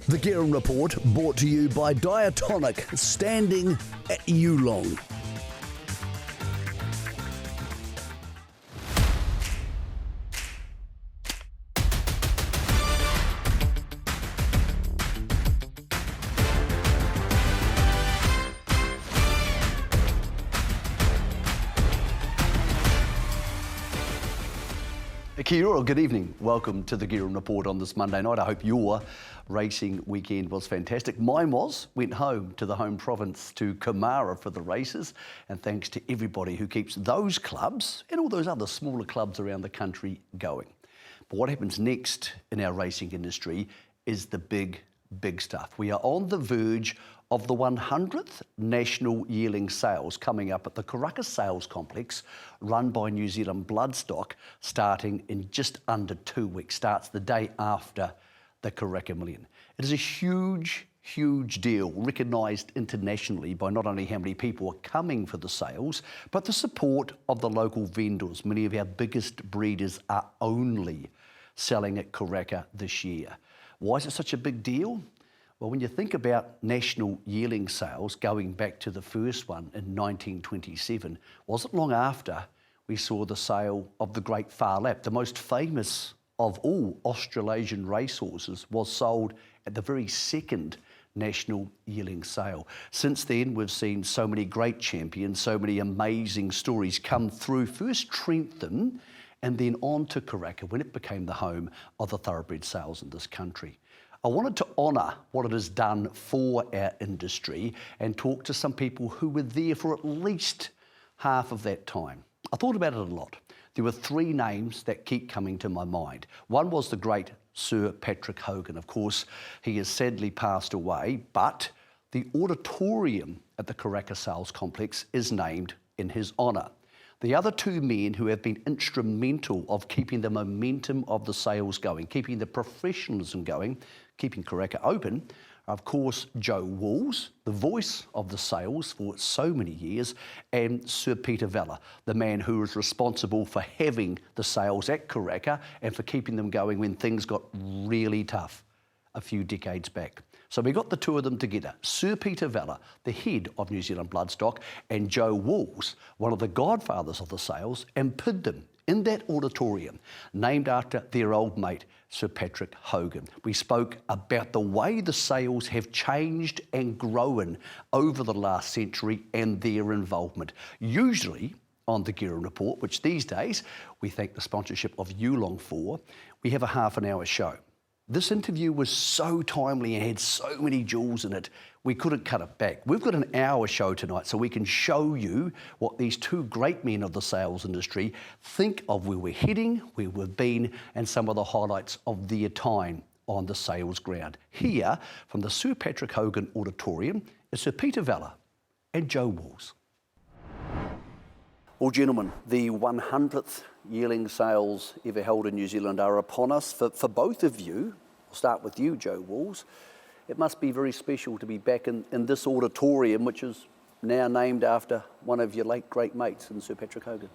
The Guerin Report, brought to you by Diatonic, standing at Yearling. Kia ora, good evening. Welcome to the Guerin Report on this Monday night. I hope your racing weekend was fantastic. Mine went home to the home province to Kamara for the races, and thanks to everybody who keeps those clubs and all those other smaller clubs around the country going. But what happens next in our racing industry is the big stuff. We are on the verge of the 100th National Yearling Sales coming up at the Karaka Sales Complex, run by New Zealand Bloodstock, starting in just under 2 weeks. Starts the day after the Karaka Million. It is a huge deal, recognised internationally by not only how many people are coming for the sales, but the support of the local vendors. Many of our biggest breeders are only selling at Karaka this year. Why is it such a big deal? Well, when you think about national yearling sales, going back to the first one in 1927, wasn't long after we saw the sale of the Great Far Lap. The most famous of all Australasian racehorses was sold at the very second national yearling sale. Since then, we've seen so many great champions, so many amazing stories come through. First Trentham, and then on to Karaka when it became the home of the thoroughbred sales in this country. I wanted to honour what it has done for our industry and talk to some people who were there for at least half of that time. I thought about it a lot. There were three names that keep coming to my mind. One was the great Sir Patrick Hogan. Of course, he has sadly passed away, but the auditorium at the Karaka Sales Complex is named in his honour. The other two men who have been instrumental of keeping the momentum of the sales going, keeping the professionalism going, keeping Karaka open, are of course Joe Walls, the voice of the sales for so many years, and Sir Peter Vela, the man who was responsible for having the sales at Karaka and for keeping them going when things got really tough a few decades back. So we got the two of them together, Sir Peter Vela, the head of New Zealand Bloodstock, and Joe Walls, one of the godfathers of the sales, and put them in that auditorium, named after their old mate, Sir Patrick Hogan. We spoke about the way the sales have changed and grown over the last century and their involvement. Usually on the Guerin Report, which these days we thank the sponsorship of Yearling for, we have a half an hour show. This interview was so timely and had so many jewels in it, we couldn't cut it back. We've got an hour show tonight so we can show you what these two great men of the sales industry think of where we're heading, where we've been, and some of the highlights of their time on the sales ground. Here, from the Sir Patrick Hogan Auditorium, is Sir Peter Vela and Joe Walls. Well, gentlemen, the 100th yearling sales ever held in New Zealand are upon us. For both of you, I'll start with you, Joe Walls. It must be very special to be back in this auditorium, which is now named after one of your late great mates, in Sir Patrick Hogan.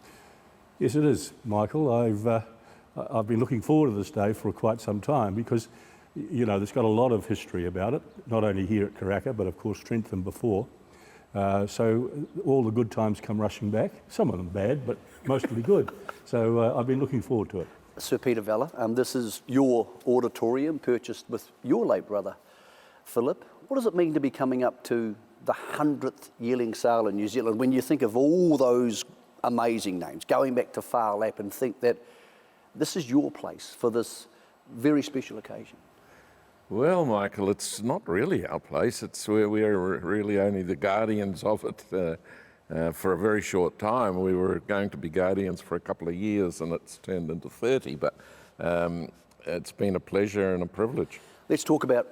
Yes, it is, Michael. I've been looking forward to this day for quite some time because, you know, there's got a lot of history about it, not only here at Karaka, but of course Trentham before. So all the good times come rushing back, some of them bad, but mostly good. So I've been looking forward to it. Sir Peter Vela, this is your auditorium purchased with your late brother, Philip. What does it mean to be coming up to the 100th yearling sale in New Zealand when you think of all those amazing names, going back to Far Lap, and think that this is your place for this very special occasion? Well, Michael, it's not really our place. It's where we are really only the guardians of it for a very short time. We were going to be guardians for a couple of years and it's turned into 30, but it's been a pleasure and a privilege. Let's talk about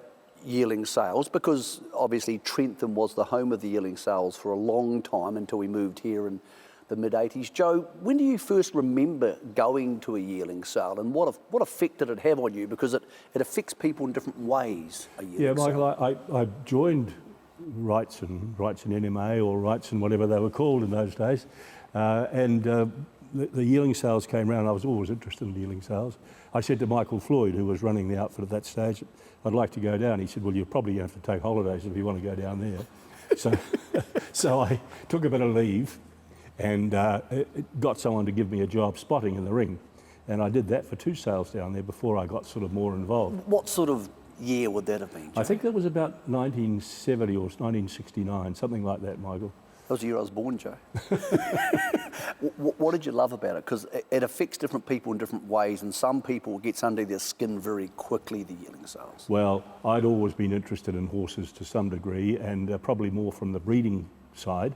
yearling sales, because obviously Trentham was the home of the yearling sales for a long time until we moved here in the mid-80s. Joe, when do you first remember going to a yearling sale, and what effect did it have on you? Because it affects people in different ways. Yeah, Michael, I joined Rights and NMA, or Rights and whatever they were called in those days, and the yearling sales came round. I was always interested in yearling sales. I said to Michael Floyd, who was running the outfit at that stage, I'd like to go down. He said, well, you're probably going to have to take holidays if you want to go down there. So I took a bit of leave and got someone to give me a job spotting in the ring. And I did that for 2 sales down there before I got sort of more involved. What sort of year would that have been, Joe? I think that was about 1970 or 1969, something like that, Michael. That was the year I was born, Joe. What did you love about it? Because it affects different people in different ways, and some people it gets under their skin very quickly, the yearling sales. Well, I'd always been interested in horses to some degree, and probably more from the breeding side.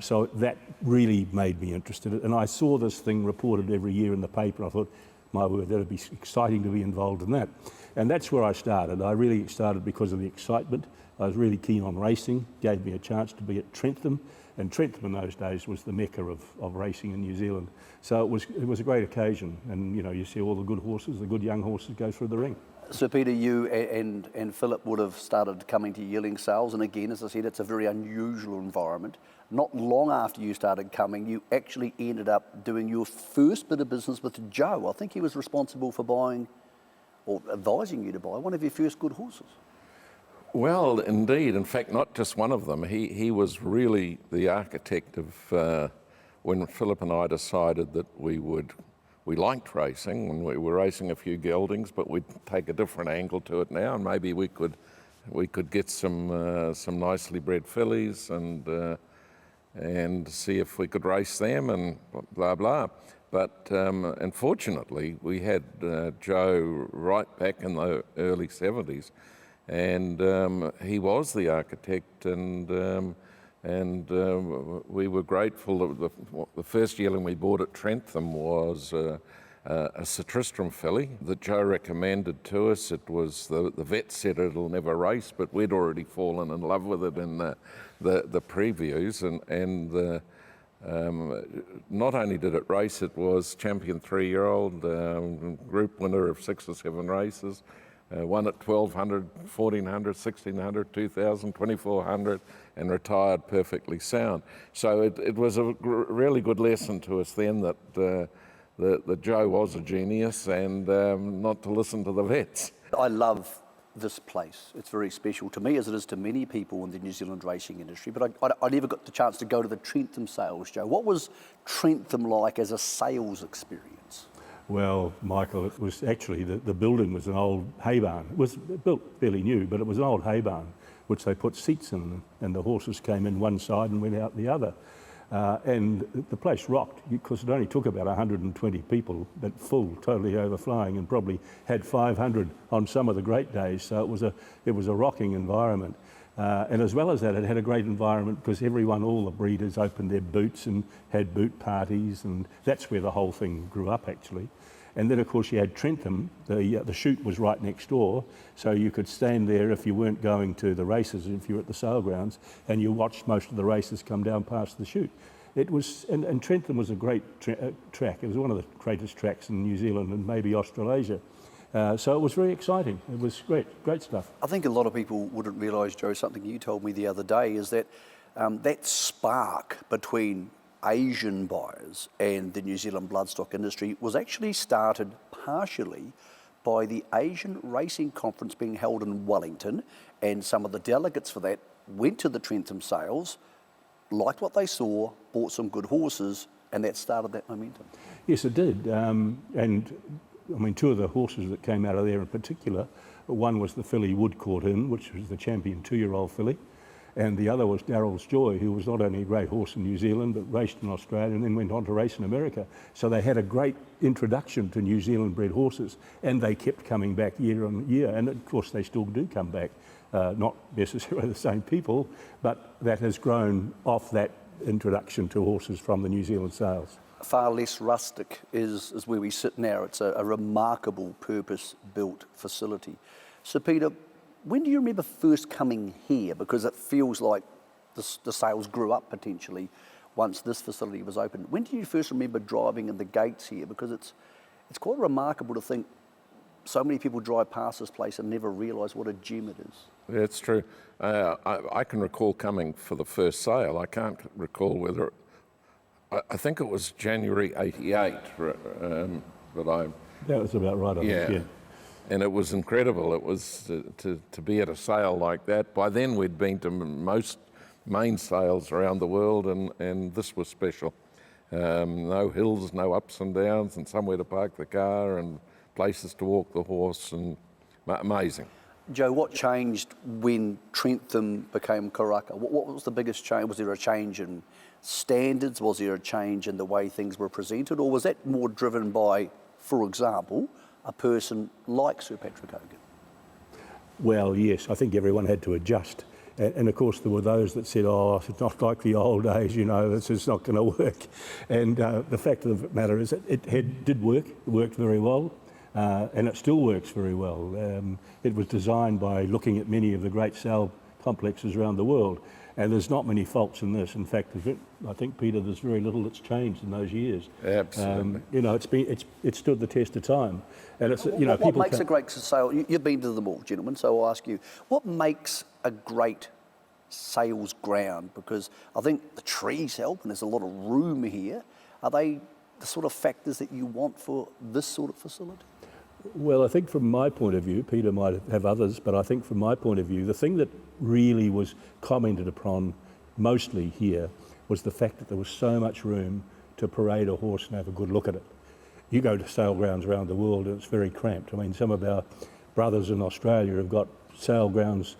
So that really made me interested. And I saw this thing reported every year in the paper. I thought, my word, that would be exciting to be involved in that. And that's where I started. I really started because of the excitement. I was really keen on racing, gave me a chance to be at Trentham. And Trentham in those days was the mecca of racing in New Zealand. So it was a great occasion. And, you know, you see all the good horses, the good young horses go through the ring. So Peter, you and Philip would have started coming to yearling sales, and again, as I said, it's a very unusual environment. Not long after you started coming, you actually ended up doing your first bit of business with Joe. I think he was responsible for buying, or advising you to buy, one of your first good horses. Well, indeed. In fact, not just one of them. He was really the architect of when Philip and I decided that we liked racing, and we were racing a few geldings, but we'd take a different angle to it now, and maybe we could get some nicely bred fillies and see if we could race them and blah blah. But unfortunately, we had Joe right back in the early 70s, and he was the architect, and we were grateful that the first yearling we bought at Trentham was a Sir Tristram filly that Joe recommended to us. It was the vet said it'll never race, but we'd already fallen in love with it in the previews, and not only did it race, it was champion 3-year-old, group winner of 6 or 7 races. Won at 1200, 1400, 1600, 2000, 2400, and retired perfectly sound. So it was a really good lesson to us then that Joe was a genius, and not to listen to the vets. I love this place. It's very special to me, as it is to many people in the New Zealand racing industry, but I never got the chance to go to the Trentham sales, Joe. What was Trentham like as a sales experience? Well, Michael, it was actually, the building was an old hay barn. It was built fairly new, but it was an old hay barn, which they put seats in, and the horses came in one side and went out the other. And the place rocked, because it only took about 120 people, but full, totally overflowing, and probably had 500 on some of the great days. So it was a rocking environment. And as well as that, it had a great environment because all the breeders opened their boots and had boot parties, and that's where the whole thing grew up actually. And then of course you had Trentham, the chute was right next door, so you could stand there if you weren't going to the races, if you were at the sale grounds, and you watched most of the races come down past the chute. It was, and Trentham was a great track. It was one of the greatest tracks in New Zealand and maybe Australasia. So it was very exciting. It was great stuff. I think a lot of people wouldn't realise, Joe, something you told me the other day, is that that spark between Asian buyers and the New Zealand bloodstock industry was actually started partially by the Asian Racing Conference being held in Wellington, and some of the delegates for that went to the Trentham sales, liked what they saw, bought some good horses, and that started that momentum. Yes, it did. And I mean, 2 of the horses that came out of there in particular, one was the filly Woodcourt Inn, which was the champion 2-year-old filly, and the other was Darrell's Joy, who was not only a great horse in New Zealand, but raced in Australia and then went on to race in America. So they had a great introduction to New Zealand bred horses, and they kept coming back year on year, and of course they still do come back, not necessarily the same people, but that has grown off that introduction to horses from the New Zealand sales. Far less rustic is where we sit now. It's a remarkable purpose-built facility. So Peter, when do you remember first coming here? Because it feels like the sales grew up potentially once this facility was opened. When do you first remember driving in the gates here? Because it's quite remarkable to think so many people drive past this place and never realise what a gem it is. Yeah, it's true. I can recall coming for the first sale. I can't recall whether I think it was January '88 that I. That was about right, I think, yeah. And it was incredible. It was to be at a sale like that. By then we'd been to most main sales around the world, and this was special. No hills, no ups and downs, and somewhere to park the car, and places to walk the horse, and amazing. Joe, what changed when Trentham became Karaka? What was the biggest change? Was there a change in standards? Was there a change in the way things were presented? Or was that more driven by, for example, a person like Sir Patrick Hogan? Well, yes, I think everyone had to adjust. And of course, there were those that said, oh, it's not like the old days, you know, this is not going to work. And the fact of the matter is that it did work. It worked very well. And it still works very well. It was designed by looking at many of the great sale complexes around the world. And there's not many faults in this. In fact, I think, Peter, there's very little that's changed in those years. Absolutely. You know, it's stood the test of time. And it's, you know, what makes a great sale? You've been to them all, gentlemen, so I'll ask you, what makes a great sales ground? Because I think the trees help and there's a lot of room here. Are they the sort of factors that you want for this sort of facility? Well, I think from my point of view, Peter might have others, but I think from my point of view, the thing that really was commented upon mostly here was the fact that there was so much room to parade a horse and have a good look at it. You go to sale grounds around the world and it's very cramped. I mean, some of our brothers in Australia have got sale grounds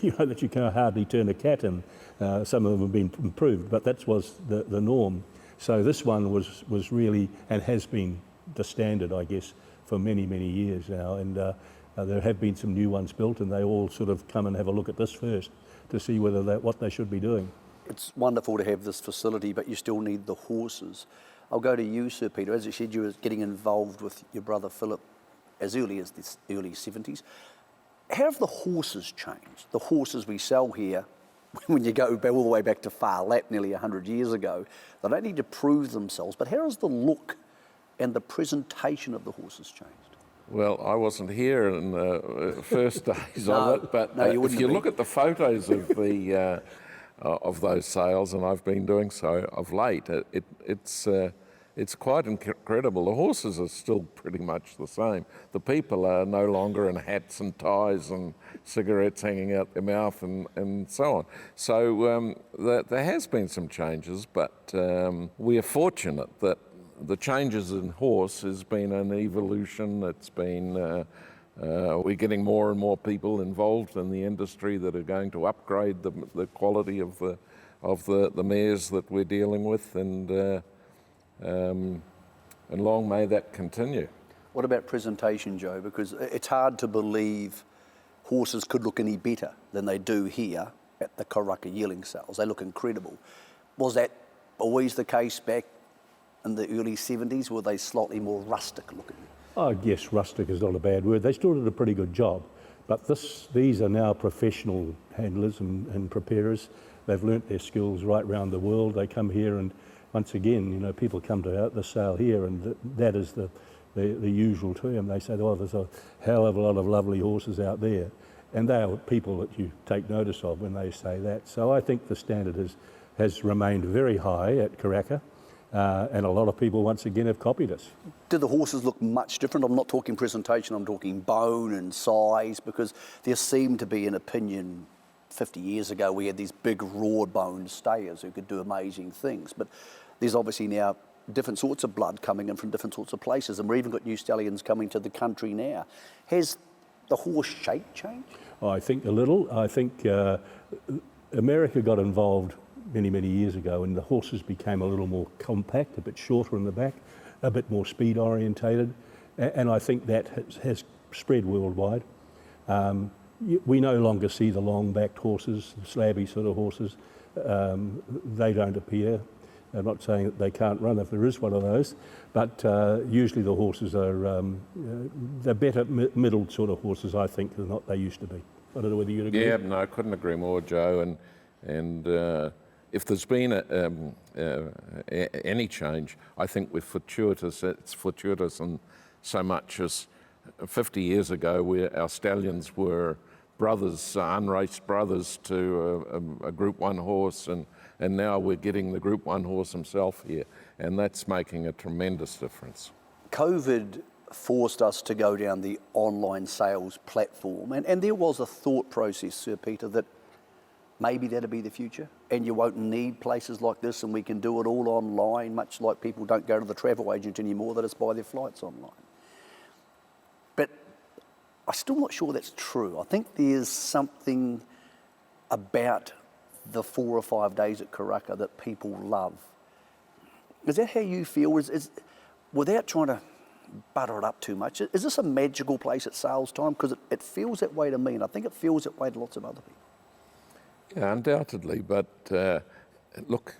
you know, that you can hardly turn a cat in. Some of them have been improved, but that was the norm. So this one was really, and has been, the standard, I guess, for many, many years now, and there have been some new ones built, and they all sort of come and have a look at this first to see whether what they should be doing. It's wonderful to have this facility, but you still need the horses. I'll go to you, Sir Peter. As you said, you were getting involved with your brother Philip as early as the early 70s. How have the horses changed? The horses we sell here, when you go all the way back to Far Lap nearly 100 years ago, they don't need to prove themselves, but how has the look and the presentation of the horses changed? Well, I wasn't here in the first days of it, but if you look at the photos of the of those sales, and I've been doing so of late, it's quite incredible. The horses are still pretty much the same. The people are no longer in hats and ties and cigarettes hanging out their mouth and so on. So there has been some changes, but we are fortunate that the changes in horse has been an evolution. It's been we're getting more and more people involved in the industry that are going to upgrade the quality of the mares that we're dealing with, and long may that continue. What about presentation, Joe? Because it's hard to believe horses could look any better than they do here at the Karaka Yearling Sales. They look incredible. Was that always the case back in the early 70s? Were they slightly more rustic looking? I guess rustic is not a bad word. They still did a pretty good job, but these are now professional handlers and preparers. They've learnt their skills right round the world. They come here, and once again, you know, people come to the sale here, and that is the usual term. They say, oh, there's a hell of a lot of lovely horses out there, and they are people that you take notice of when they say that. So I think the standard has remained very high at Karaka. And a lot of people, once again, have copied us. Did the horses look much different? I'm not talking presentation, I'm talking bone and size, because there seemed to be an opinion 50 years ago we had these big raw bone stayers who could do amazing things. But there's obviously now different sorts of blood coming in from different sorts of places, and we've even got new stallions coming to the country now. Has the horse shape changed? Oh, I think a little. I think America got involved many, many years ago, and the horses became a little more compact, a bit shorter in the back, a bit more speed orientated, and I think that has spread worldwide. We no longer see the long-backed horses, the slabby sort of horses. They don't appear. I'm not saying that they can't run if there is one of those, but usually the horses are they're better middled sort of horses, I think, than what they used to be. I don't know whether you'd agree. Yeah, no, I couldn't agree more, Joe. And if there's been any change, I think we're fortuitous. It's fortuitous in so much as 50 years ago, our stallions were brothers, unraced brothers to a Group 1 horse, and and now we're getting the Group 1 horse himself here, and that's making a tremendous difference. COVID forced us to go down the online sales platform, and there was a thought process, Sir Peter, that maybe that'll be the future, and you won't need places like this, and we can do it all online, much like people don't go to the travel agent anymore, they just buy their flights online. But I'm still not sure that's true. I think there's something about the 4 or 5 days at Karaka that people love. Is that how you feel? Is without trying to butter it up too much, is this a magical place at sales time? Because it feels that way to me, and I think it feels that way to lots of other people. Yeah, undoubtedly, but look,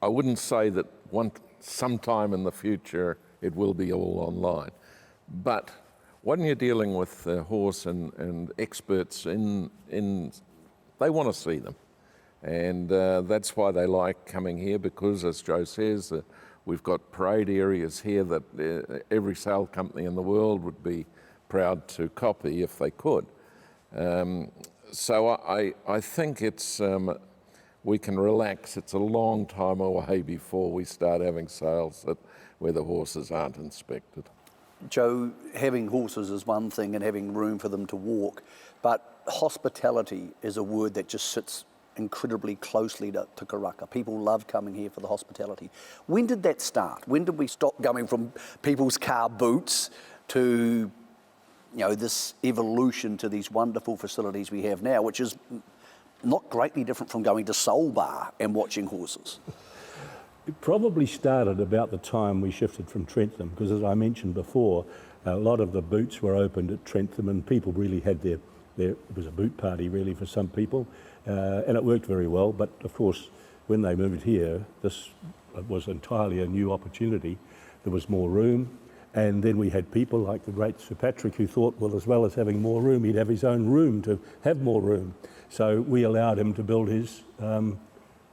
I wouldn't say that sometime in the future it will be all online. But when you're dealing with a horse and experts they want to see them. And that's why they like coming here, because, as Joe says, we've got parade areas here that every sale company in the world would be proud to copy if they could. So I think we can relax. It's a long time away before we start having sales where the horses aren't inspected. Joe, having horses is one thing and having room for them to walk, but hospitality is a word that just sits incredibly closely to Karaka. People love coming here for the hospitality. When did that start? When did we stop going from people's car boots to this evolution to these wonderful facilities we have now, which is not greatly different from going to Soul Bar and watching horses? It probably started about the time we shifted from Trentham, because as I mentioned before, a lot of the boots were opened at Trentham, and people really had it was a boot party really for some people, and it worked very well. But of course, when they moved here, this was entirely a new opportunity. There was more room, and then we had people like the great Sir Patrick who thought, well, as well as having more room, he'd have his own room to have more room. So we allowed him to build his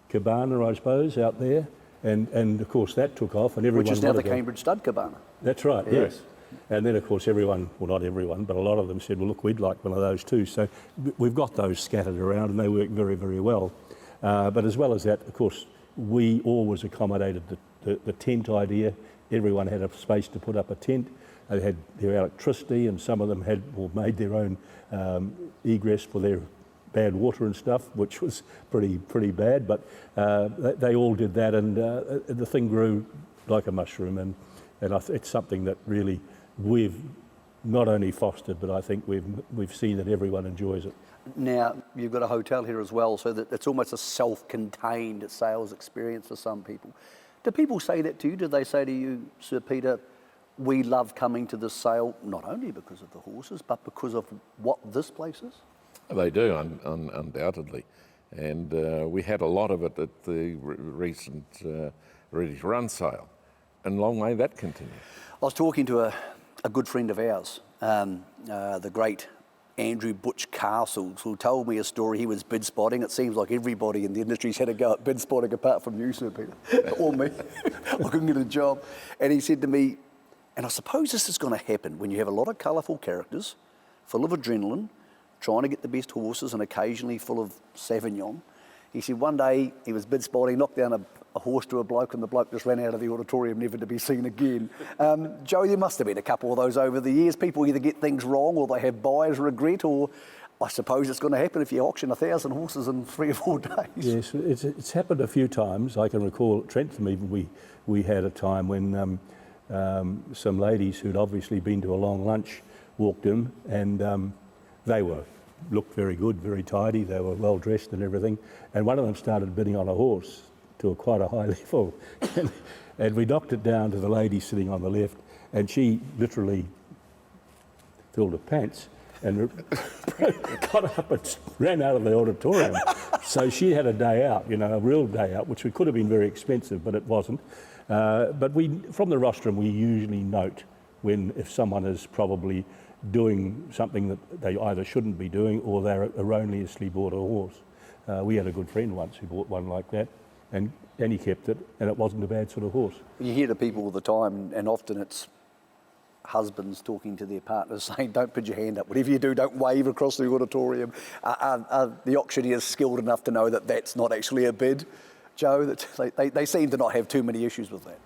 cabana, I suppose, out there. And of course that took off, and everyone... Which is now the Cambridge Stud Cabana. That's right, yes. And then of course everyone, well not everyone, but a lot of them said, well look, we'd like one of those too. So we've got those scattered around and they work very, very well. But as well as that, of course, we always accommodated the tent idea. Everyone had a space to put up a tent. They had their electricity, and some of them had or made their own egress for their bad water and stuff, which was pretty bad, but they all did that, and the thing grew like a mushroom, and it's something that really we've not only fostered, but I think we've seen that everyone enjoys it. Now, you've got a hotel here as well, so that it's almost a self-contained sales experience for some people. Do people say that to you? Do they say to you, Sir Peter, we love coming to this sale, not only because of the horses, but because of what this place is? They do, undoubtedly. And we had a lot of it at the recent Ready to Run sale. And long may that continue. I was talking to a good friend of ours, the great Andrew Butch Castles, who told me a story. He was bid spotting. It seems like everybody in the industry's had a go at bid spotting apart from you, Sir Peter, or me. I couldn't get a job. And he said to me, and I suppose this is going to happen when you have a lot of colourful characters, full of adrenaline, trying to get the best horses and occasionally full of Sauvignon. He said one day he was bid spotting, knocked down a horse to a bloke, and the bloke just ran out of the auditorium, never to be seen again. Joe, there must have been a couple of those over the years. People either get things wrong or they have buyer's regret, or I suppose it's going to happen if you auction 1,000 horses in 3 or 4 days. Yes, it's happened a few times. I can recall at Trentham even we had a time when some ladies who'd obviously been to a long lunch walked in, and they looked very good, very tidy, they were well dressed and everything, and one of them started bidding on a horse to quite a high level, and we knocked it down to the lady sitting on the left, and she literally filled her pants and got up and ran out of the auditorium. So she had a day out, a real day out, which could have been very expensive, but it wasn't. But from the rostrum, we usually note if someone is probably doing something that they either shouldn't be doing or they're erroneously bought a horse. We had a good friend once who bought one like that, and he kept it, and it wasn't a bad sort of horse. You hear to people all the time, and often it's husbands talking to their partners saying, don't put your hand up, whatever you do, don't wave across the auditorium? Are the auctioneers skilled enough to know that that's not actually a bid, Joe? That they seem to not have too many issues with that.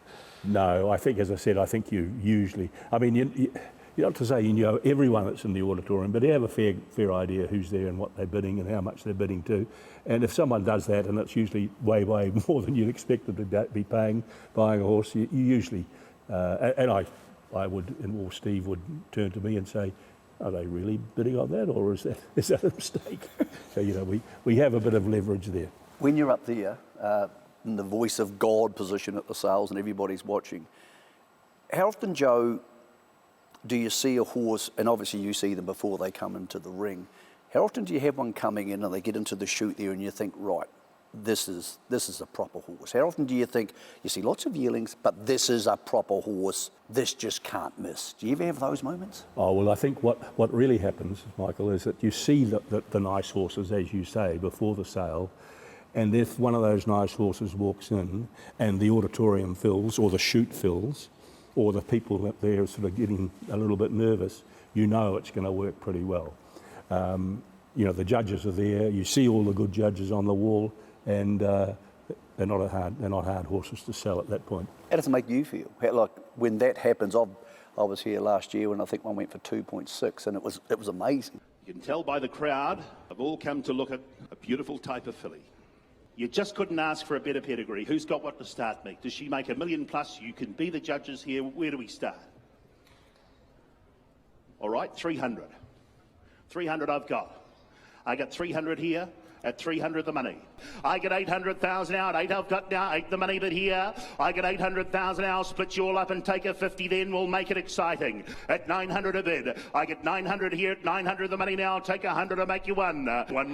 No, I think, as I said, I think you usually, I mean, you not to say you know everyone that's in the auditorium, but you have a fair idea who's there and what they're bidding and how much they're bidding to. And if someone does that, and it's usually way more than you'd expect them to be buying a horse, you usually, and I would, or Steve would turn to me and say, are they really bidding on that, or is that a mistake? So, you know, we have a bit of leverage there. When you're up there, in the voice of God position at the sales and everybody's watching, how often, Joe, do you see a horse, and obviously you see them before they come into the ring, how often do you have one coming in and they get into the chute there and you think, right, this is a proper horse? How often do you think, you see lots of yearlings, but this is a proper horse, this just can't miss? Do you ever have those moments? Oh, well, I think what really happens, Michael, is that you see the nice horses, as you say, before the sale, and if one of those nice horses walks in and the auditorium fills or the chute fills, or the people up there are sort of getting a little bit nervous, you know it's going to work pretty well. You know, the judges are there, you see all the good judges on the wall, and they're not hard horses to sell at that point. How does it make you feel? Like when that happens, I was here last year when I think one went for 2.6, and it was amazing. You can tell by the crowd, have all come to look at a beautiful type of filly. You just couldn't ask for a better pedigree. Who's got what to start meet? Does she make $1 million plus? You can be the judges here. Where do we start? All right, 300. 300 I've got. I got 300 here. At 300 the money. I get 800,000 out. 8 I've got now. 8 the money bid here. I get 800,000 out. Split you all up and take a 50. Then we'll make it exciting. At 900 a bid. I get 900 here. At 900 the money now. I'll take 100 to make you 1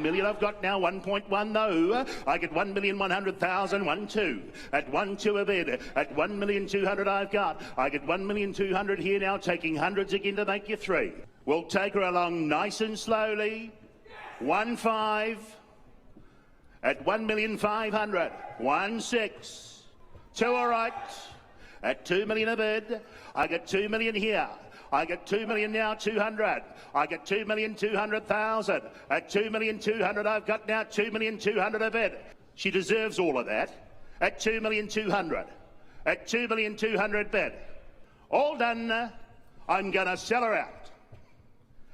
million I've got now. 1.1 though. I get 1,100,000. 1 2. At 1 2 a bid. At 1,200,000 I've got. I get 1,200,000 here now. Taking hundreds again to make you 3. We'll take her along nice and slowly. 1 5. At 1,500,000, 1 6, 2 all right. At 2 million a bid, I get 2 million here. I get 2 million now, 200. I get 2,200,000. At 2,200,000, I've got now 2,200,000 a bid. She deserves all of that. At 2,200,000. At 2,200,000 bid. All done. I'm going to sell her out.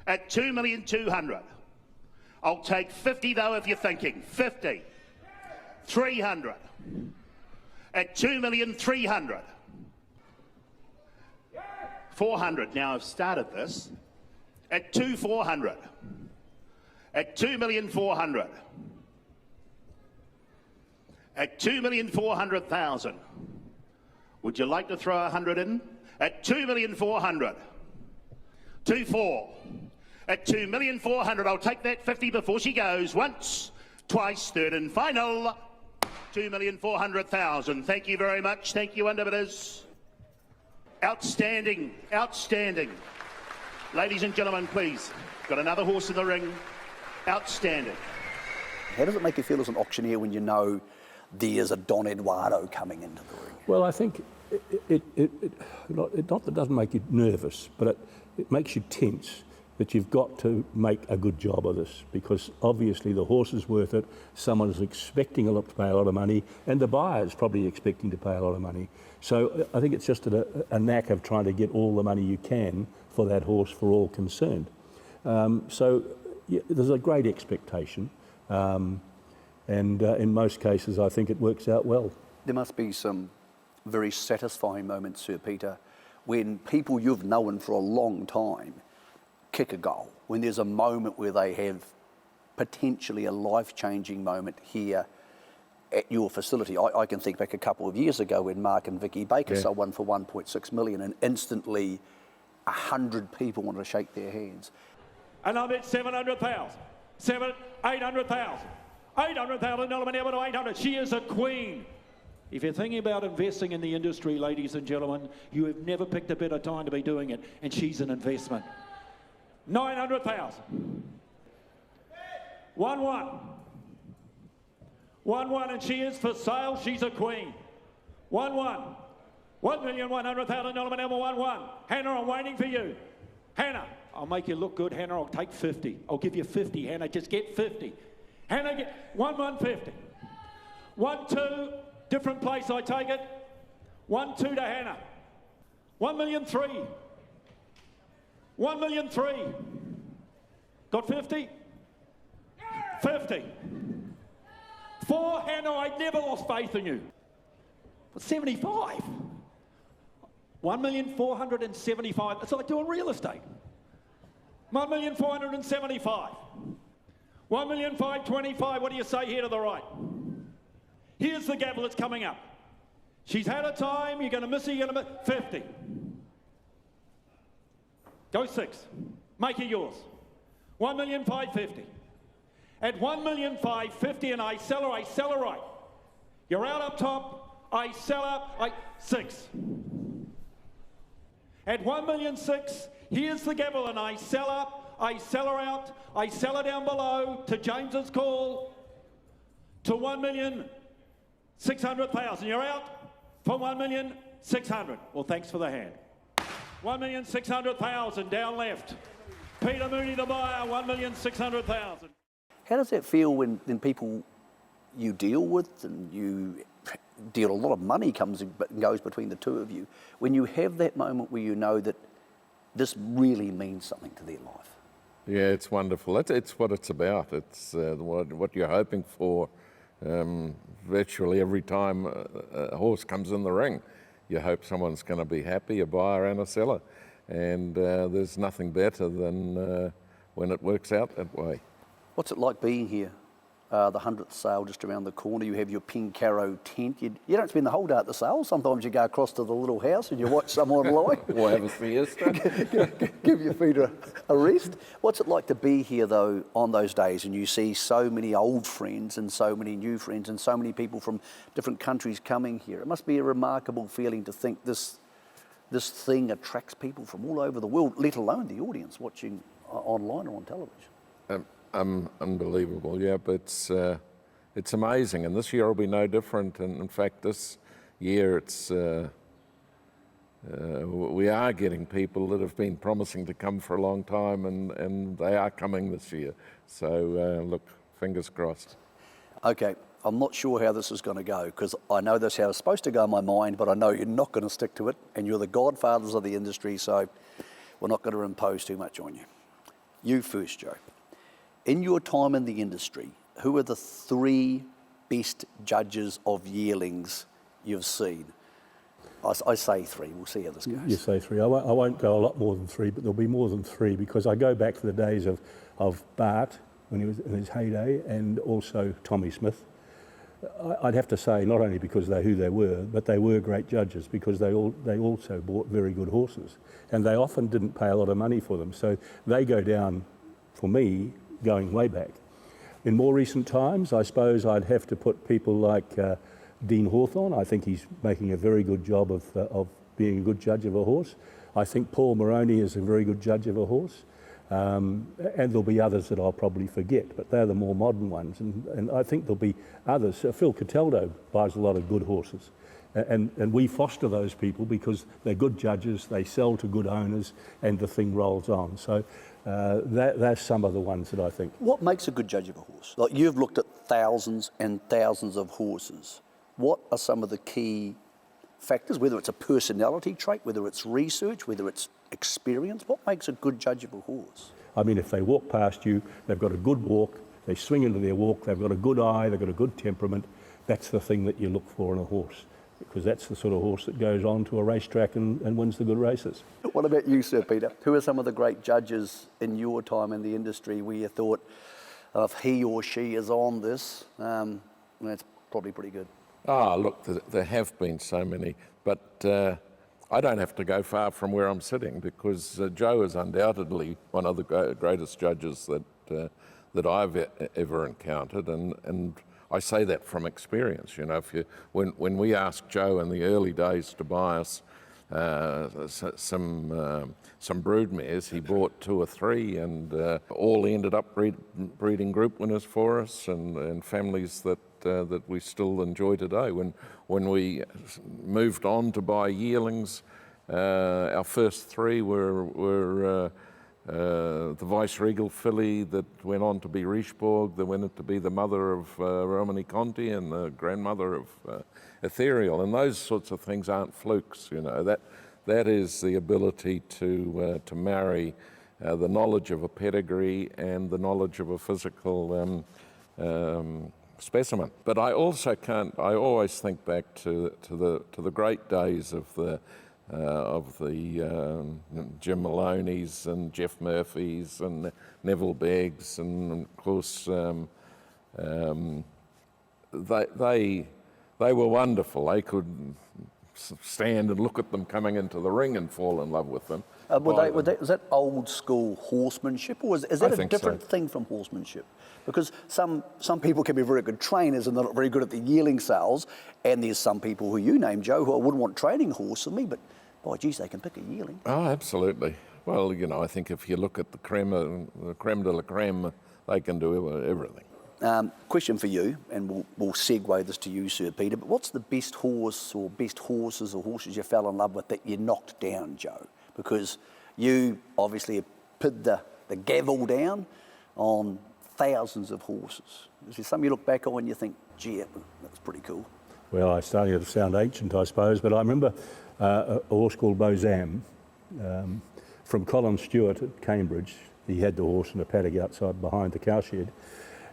At 2,200,000. I'll take 50 though if you're thinking. 50. 300. At 2,300,000. 400. Now I've started this. At 2,400. At 2,400,000. At 2,400,000. Would you like to throw 100 in? At 2,400,000. 2-4. At 2,400,000, I'll take that 50 before she goes. Once, twice, third and final. 2,400,000. Thank you very much. Thank you, underbidders. Outstanding, outstanding. Ladies and gentlemen, please. Got another horse in the ring. Outstanding. How does it make you feel as an auctioneer when you know there's a Don Eduardo coming into the ring? Well, I think not that it doesn't make you nervous, but it makes you tense. That you've got to make a good job of this, because obviously the horse is worth it, someone is expecting to pay a lot of money, and the buyer is probably expecting to pay a lot of money. So I think it's just a knack of trying to get all the money you can for that horse for all concerned. So yeah, there's a great expectation, and in most cases I think it works out well. There must be some very satisfying moments, Sir Peter, when people you've known for a long time kick a goal, when there's a moment where they have potentially a life-changing moment here at your facility. I can think back a couple of years ago when Mark and Vicky Baker sold one for 1.6 million, and instantly 100 people wanted to shake their hands. And I'm at 700,000, 800,000, 800,000, not a to 800. She is a queen. If you're thinking about investing in the industry, ladies and gentlemen, you have never picked a better time to be doing it, and she's an investment. 900,000. 1-1. 1-1, and she is for sale. She's a queen. 1-1. $1,100,000 number 1-1. Hannah, I'm waiting for you. Hannah, I'll make you look good, Hannah. I'll take 50. I'll give you 50, Hannah. Just get 50. Hannah, get 1-1-50. 1-2, different place, I take it. 1-2 to Hannah. 1,000,003. 1,000,003. Got 50? 50. 4, Hannah, I never lost faith in you. But 75. 1,475,000. It's like doing real estate. 1,475,000. 1,525,000. What do you say here to the right? Here's the gavel that's coming up. She's had a time. You're going to miss her. You're going to miss 50. Go 6. Make it yours. 1,550,000. At 1,550,000, and I sell her right. You're out up top. I sell her. 6. At 1,600,000, here's the gavel, and I sell up, I sell her out, I sell her down below to James's call to 1,600,000. You're out for 1,600,000. Well, thanks for the hand. 1,600,000 down left. Peter Mooney, the buyer, 1,600,000. How does that feel when people you deal with, and you deal, a lot of money comes and goes between the two of you, when you have that moment where you know that this really means something to their life? Yeah, it's wonderful. It's what it's about. It's what you're hoping for virtually every time a horse comes in the ring. You hope someone's going to be happy, a buyer and a seller. And there's nothing better than when it works out that way. What's it like being here? The 100th sale just around the corner. You have your pink caro tent. You don't spend the whole day at the sale. Sometimes you go across to the little house and you watch someone lie. Or have a fiesta. Give your feet a rest. What's it like to be here, though, on those days, and you see so many old friends and so many new friends and so many people from different countries coming here? It must be a remarkable feeling to think this thing attracts people from all over the world, let alone the audience watching online or on television. Unbelievable, yeah, but it's amazing, and this year will be no different. And in fact, this year we are getting people that have been promising to come for a long time, and they are coming this year. So look, fingers crossed. Okay, I'm not sure how this is going to go, because I know this how it's supposed to go in my mind, but I know you're not going to stick to it, and you're the godfathers of the industry, so we're not going to impose too much on you. You first, Joe. In your time in the industry, who are the 3 best judges of yearlings you've seen? I say 3. We'll see how this goes. You say 3. I won't go a lot more than 3, but there'll be more than 3, because I go back to the days of Bart when he was in his heyday, and also Tommy Smith. I'd have to say, not only because they're who they were, but they were great judges, because they also bought very good horses, and they often didn't pay a lot of money for them. So they go down, for me, going way back. In more recent times, I suppose I'd have to put people like Dean Hawthorne. I think he's making a very good job of being a good judge of a horse. I think Paul Moroney is a very good judge of a horse. And there'll be others that I'll probably forget, but they're the more modern ones. And I think there'll be others. Phil Cataldo buys a lot of good horses. And we foster those people because they're good judges, they sell to good owners, and the thing rolls on. So that's some of the ones that I think. What makes a good judge of a horse? Like, you've looked at thousands and thousands of horses. What are some of the key factors, whether it's a personality trait, whether it's research, whether it's experience? What makes a good judge of a horse? I mean, if they walk past you, they've got a good walk, they swing into their walk, they've got a good eye, they've got a good temperament. That's the thing that you look for in a horse, because that's the sort of horse that goes on to a racetrack and wins the good races. What about you, Sir Peter? Who are some of the great judges in your time in the industry where you thought, if he or she is on this, that's probably pretty good? Look, there have been so many, but I don't have to go far from where I'm sitting, because Joe is undoubtedly one of the greatest judges that I've ever encountered, and I say that from experience. You know, when we asked Joe in the early days to buy us some broodmares, he bought 2 or 3, and all ended up breeding group winners for us, and families that that we still enjoy today. When we moved on to buy yearlings, our first three were the Vice-Regal filly that went on to be Richborg, that went on to be the mother of Romani Conti and the grandmother of Ethereal. And those sorts of things aren't flukes, you know. That is the ability to marry the knowledge of a pedigree and the knowledge of a physical specimen. But I also can't. I always think back to the great days of the Jim Maloney's and Jeff Murphy's and Neville Beggs, and of course they were wonderful. They could stand and look at them coming into the ring and fall in love with them. Was that old school horsemanship, or is that a different thing from horsemanship? Because some people can be very good trainers and they're not very good at the yearling sales, and there's some people who you name, Joe, who I wouldn't want training a horse with me, but boy, geez, they can pick a yearling. Oh, absolutely. Well, you know, I think if you look at the creme de la creme, they can do everything. Question for you, and we'll segue this to you, Sir Peter, but what's the best horse or best horses or horses you fell in love with that you knocked down, Joe? Because you obviously have put the gavel down on thousands of horses. Is there some you look back on and you think, gee, that's pretty cool? Well, I started to sound ancient, I suppose, but I remember a horse called Bozam from Colin Stewart at Cambridge. He had the horse in a paddock outside behind the cowshed,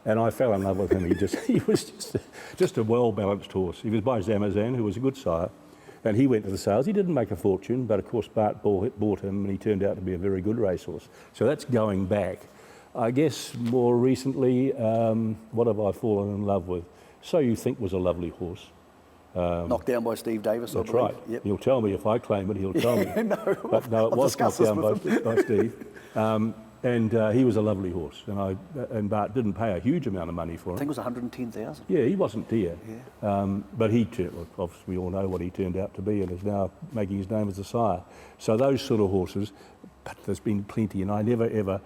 and I fell in love with him. He was just a well-balanced horse. He was by Zamazan, who was a good sire, and he went to the sales. He didn't make a fortune, but of course Bart bought him, and he turned out to be a very good racehorse. So that's going back. I guess more recently, what have I fallen in love with? So You Think was a lovely horse. Knocked down by Steve Davis, I That's believe. right. Yep. He'll tell me if I claim it, he'll tell me. But no, it I'll was knocked down by Steve. And he was a lovely horse. And Bart didn't pay a huge amount of money for him. I think it was 110,000. Yeah, he wasn't dear. Yeah. But obviously we all know what he turned out to be and is now making his name as a sire. So those sort of horses, but there's been plenty, and I never ever,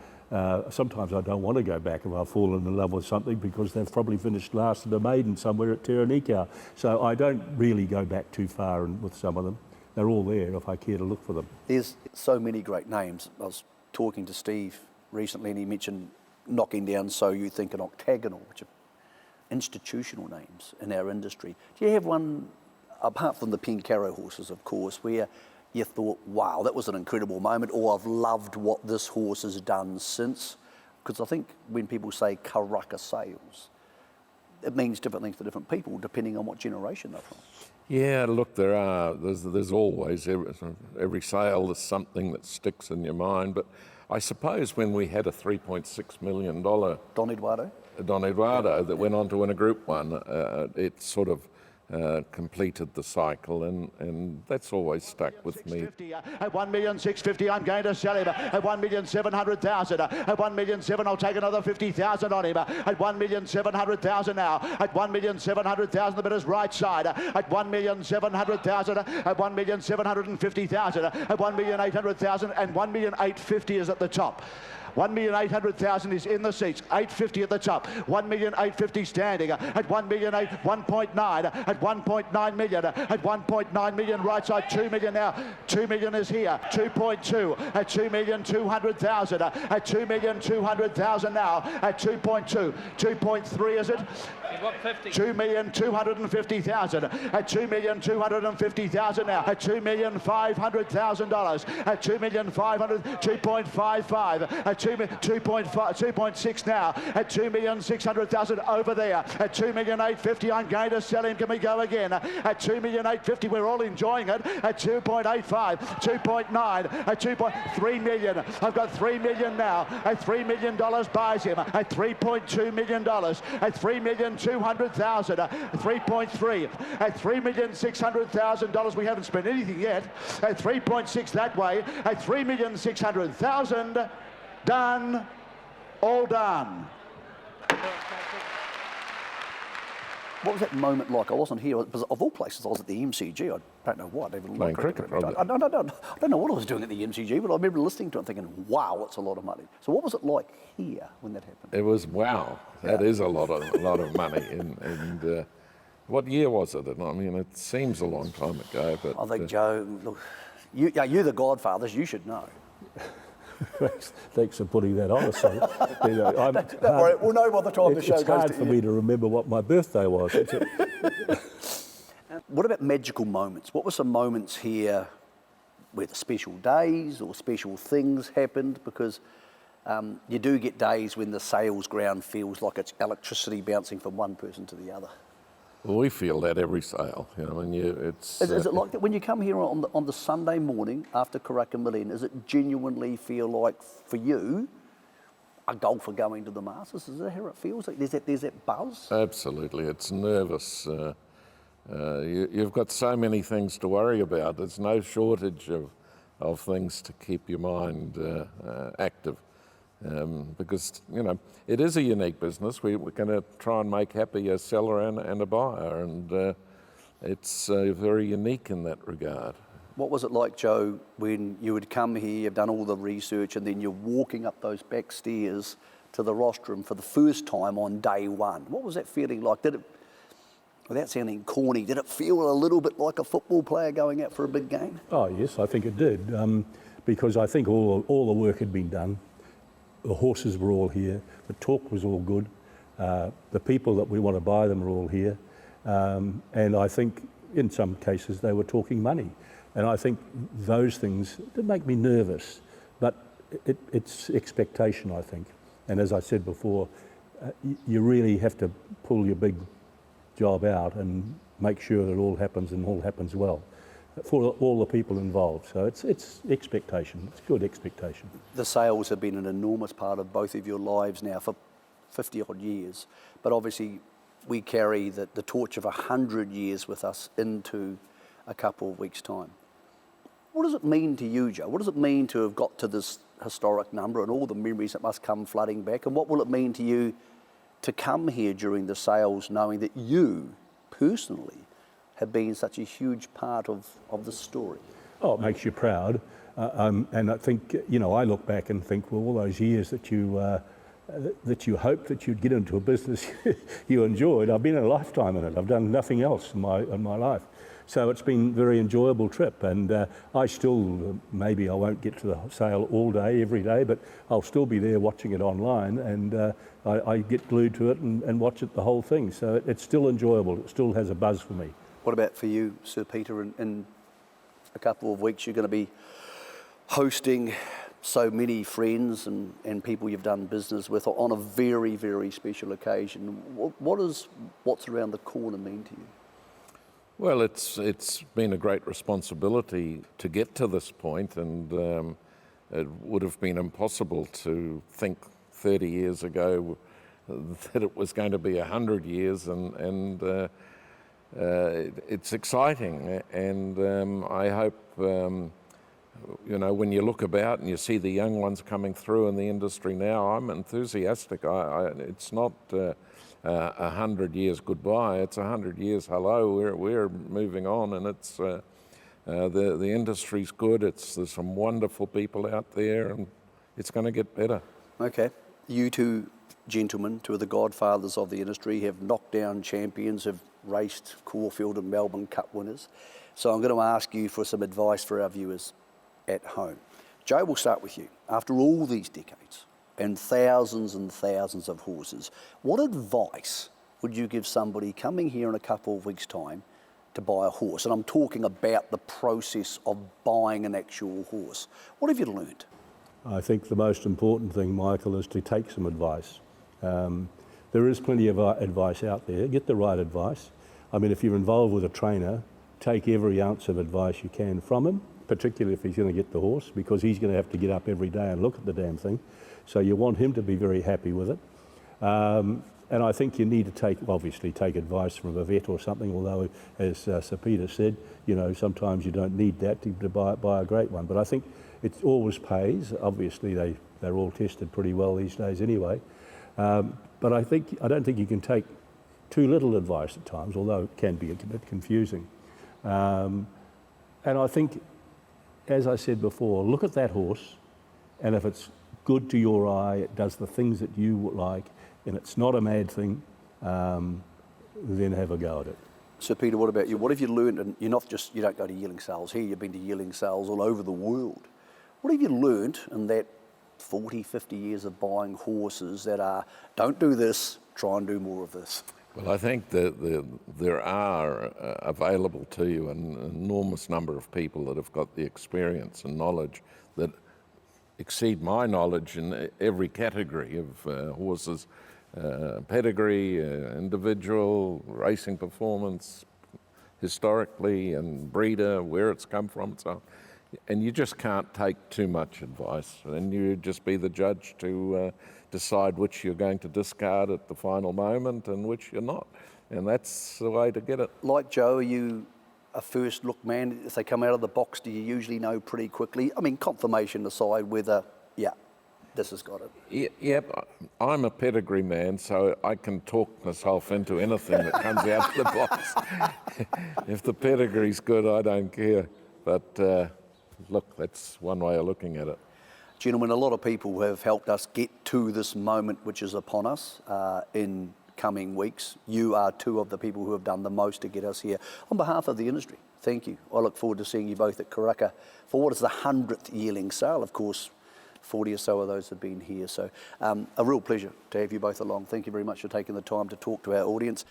sometimes I don't want to go back if I've fallen in love with something because they've probably finished last in a maiden somewhere at Terranikau. So I don't really go back too far with some of them. They're all there if I care to look for them. There's so many great names. I was talking to Steve recently and he mentioned knocking down So You Think and Octagonal, which are institutional names in our industry. Do you have one, apart from the Pencaro horses, of course, where you thought, wow, that was an incredible moment, or I've loved what this horse has done since? Because I think when people say Karaka sales, it means different things to different people depending on what generation they're from. Yeah, look, there's always, every sale, there's something that sticks in your mind. But I suppose when we had a $3.6 million Don Eduardo that went on to win a Group 1, it sort of completed the cycle, and that's always stuck with me. At 1,650,000, I'm going to sell him. At 1,700,000. At 1,700,000, I'll take another 50,000 on him. At 1,700,000 now. At 1,700,000, the bidder's right side. At 1,700,000. At 1,750,000. At 1,800,000, and 1,850,000 is at the top. 1,800,000 is in the seats. 850 at the top. 1,850,000 standing. At 1,800,000, 1.9. At 1.9 million. At 1.9 million right side. 2 million now. 2 million is here. 2.2. At 2,200,000. At 2,200,000 now. At 2.2. 2.3 is it? 2,250,000. At 2,250,000 now. At $2,500,000. At 2,500,000. 2.55. At 2.6 now. At 2,600,000 over there. At 2,850,000, I'm going to sell him. Can we go again? At 2,850,000, we're all enjoying it. At 2.85, 2.9, at 2.3 million. I've got 3 million now. At $3 million buys him. At $3.2 million. At 3,200,000. 3.3. At $3,600,000. We haven't spent anything yet. At 3.6 that way. At 3,600,000. Done. All done. What was that moment like? I wasn't here, because of all places I was at the MCG. I don't know what. Playing cricket, probably. I don't know what I was doing at the MCG, but I remember listening to it and thinking, wow, that's a lot of money. So what was it like here when that happened? It was, wow, that is a lot of money. And what year was it? I mean, it seems a long time ago, but... I think, Joe, look, you're the godfathers, you should know. Thanks for putting that on us. So, Don't worry, we'll know by the time the show goes to It's hard for me to remember what my birthday was. What about magical moments? What were some moments here where the special days or special things happened? Because you do get days when the sales ground feels like it's electricity bouncing from one person to the other. Well, we feel that every sale, you know, and it's... Is it like that when you come here on the Sunday morning after Karaka Millennium? Does it genuinely feel like, for you, a golfer going to the Masters? Is that how it feels? Like there's that buzz? Absolutely, it's nervous. You've got so many things to worry about. There's no shortage of things to keep your mind active. Because, you know, it is a unique business. We're going to try and make happy a seller and a buyer, and it's very unique in that regard. What was it like, Joe, when you would come here, you've done all the research, and then you're walking up those back stairs to the rostrum for the first time on day one? What was that feeling like? Did it, without sounding corny, did it feel a little bit like a football player going out for a big game? Oh, yes, I think it did, because I think all the work had been done. The horses were all here, the talk was all good, the people that we want to buy them are all here, and I think in some cases they were talking money. And I think those things did make me nervous, but it's expectation, I think. And as I said before, you really have to pull your big job out and make sure that it all happens and all happens well for all the people involved. So it's expectation, it's good expectation. The sales have been an enormous part of both of your lives now for 50 odd years, but obviously we carry the torch of 100 years with us into a couple of weeks' time. What does it mean to you, Joe? What does it mean to have got to this historic number and all the memories that must come flooding back? And what will it mean to you to come here during the sales knowing that you personally have been such a huge part of the story? Oh, it makes you proud. And I think, you know, I look back and think, well, all those years that you hoped that you'd get into a business you enjoyed, I've been a lifetime in it. I've done nothing else in my life. So it's been a very enjoyable trip, and I still, maybe I won't get to the sale all day, every day, but I'll still be there watching it online, and I get glued to it and watch it the whole thing. So it's still enjoyable. It still has a buzz for me. What about for you, Sir Peter? In a couple of weeks, you're going to be hosting so many friends and people you've done business with on a very, very special occasion. What does what's around the corner mean to you? Well, it's been a great responsibility to get to this point, and it would have been impossible to think 30 years ago that it was going to be 100 years, and it's exciting, and I hope, you know, when you look about and you see the young ones coming through in the industry now, I'm enthusiastic. It's not 100 years goodbye, it's 100 years hello. We're moving on, and it's the industry's good. There's some wonderful people out there, and it's going to get better. Okay, you two gentlemen, two of the godfathers of the industry, have knocked down champions, have raced Caulfield and Melbourne Cup winners. So I'm going to ask you for some advice for our viewers at home. Joe, we'll start with you. After all these decades and thousands of horses, what advice would you give somebody coming here in a couple of weeks' time to buy a horse? And I'm talking about the process of buying an actual horse. What have you learned? I think the most important thing, Michael, is to take some advice. There is plenty of advice out there. Get the right advice. I mean, if you're involved with a trainer, take every ounce of advice you can from him, particularly if he's going to get the horse, because he's going to have to get up every day and look at the damn thing. So you want him to be very happy with it. And I think you need to obviously take advice from a vet or something, although, as Sir Peter said, you know, sometimes you don't need that to buy a great one. But I think it always pays. Obviously, they're all tested pretty well these days anyway. But I don't think you can take too little advice at times, although it can be a bit confusing. And I think, as I said before, look at that horse, and if it's good to your eye, it does the things that you would like, and it's not a mad thing, then have a go at it. So Peter, what about you? What have you learned? And you don't go to yearling sales here, you've been to yearling sales all over the world. What have you learned in that 40, 50 years of buying horses that are, don't do this, try and do more of this? Well, I think that there are available to you an enormous number of people that have got the experience and knowledge that exceed my knowledge in every category of horses, pedigree, individual, racing performance, historically, and breeder, where it's come from, and so on. And you just can't take too much advice, and you just be the judge to decide which you're going to discard at the final moment and which you're not. And that's the way to get it. Like Joe, are you a first look man? If they come out of the box, do you usually know pretty quickly? I mean, confirmation aside, whether, this has got it. Yep, I'm a pedigree man, so I can talk myself into anything that comes out of the box. If the pedigree's good, I don't care. But look, that's one way of looking at it. Gentlemen, a lot of people have helped us get to this moment which is upon us in coming weeks. You are two of the people who have done the most to get us here. On behalf of the industry, thank you. I look forward to seeing you both at Karaka for what is the 100th yearling sale. Of course, 40 or so of those have been here. So a real pleasure to have you both along. Thank you very much for taking the time to talk to our audience.